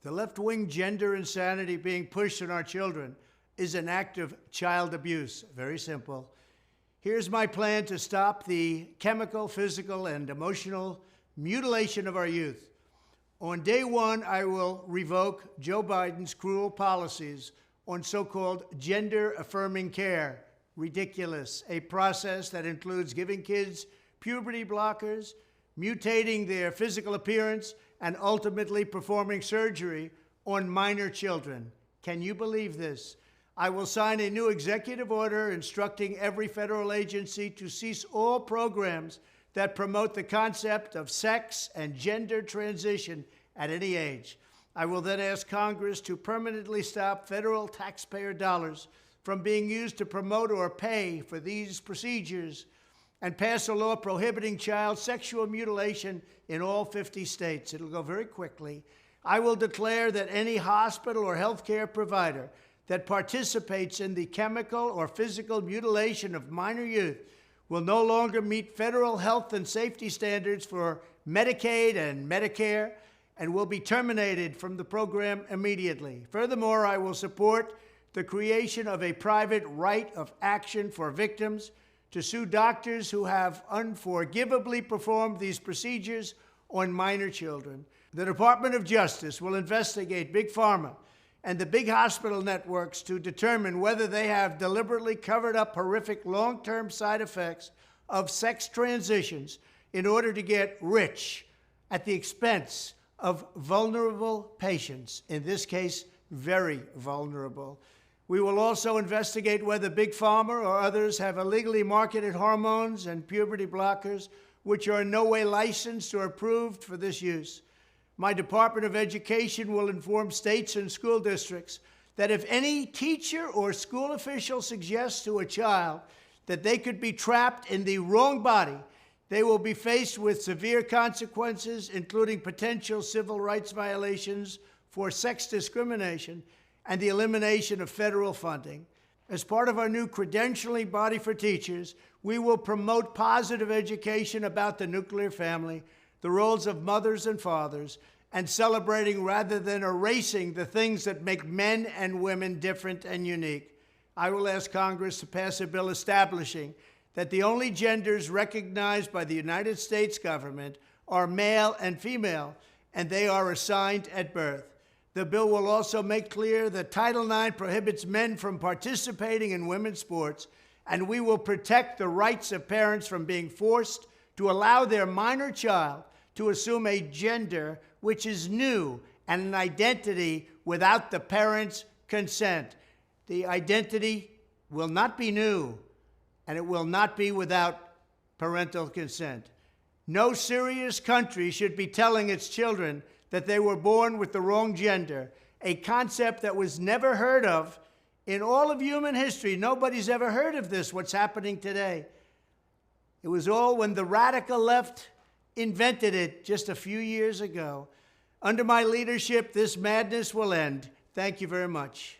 The left-wing gender insanity being pushed on our children is an act of child abuse. Very simple. Here's my plan to stop the chemical, physical, and emotional mutilation of our youth. On day one, I will revoke Joe Biden's cruel policies on so-called gender-affirming care. Ridiculous. A process that includes giving kids puberty blockers, mutating their physical appearance, and ultimately performing surgery on minor children. Can you believe this? I will sign a new executive order instructing every federal agency to cease all programs that promote the concept of sex and gender transition at any age. I will then ask Congress to permanently stop federal taxpayer dollars from being used to promote or pay for these procedures and pass a law prohibiting child sexual mutilation in all 50 states. It'll go very quickly. I will declare that any hospital or healthcare provider that participates in the chemical or physical mutilation of minor youth will no longer meet federal health and safety standards for Medicaid and Medicare and will be terminated from the program immediately. Furthermore, I will support the creation of a private right of action for victims to sue doctors who have unforgivably performed these procedures on minor children. The Department of Justice will investigate Big Pharma and the big hospital networks to determine whether they have deliberately covered up horrific long-term side effects of sex transitions in order to get rich at the expense of vulnerable patients, in this case, very vulnerable. We will also investigate whether Big Pharma or others have illegally marketed hormones and puberty blockers which are in no way licensed or approved for this use. My Department of Education will inform states and school districts that if any teacher or school official suggests to a child that they could be trapped in the wrong body, they will be faced with severe consequences, including potential civil rights violations for sex discrimination and the elimination of federal funding. As part of our new credentialing body for teachers, we will promote positive education about the nuclear family, the roles of mothers and fathers, and celebrating rather than erasing the things that make men and women different and unique. I will ask Congress to pass a bill establishing that the only genders recognized by the United States government are male and female, and they are assigned at birth. The bill will also make clear that Title IX prohibits men from participating in women's sports, and we will protect the rights of parents from being forced to allow their minor child to assume a gender which is new and an identity without the parent's consent. The identity will not be new, and it will not be without parental consent. No serious country should be telling its children that they were born with the wrong gender, a concept that was never heard of in all of human history. Nobody's ever heard of this, what's happening today. It was all when the radical left invented it just a few years ago. Under my leadership, this madness will end. Thank you very much.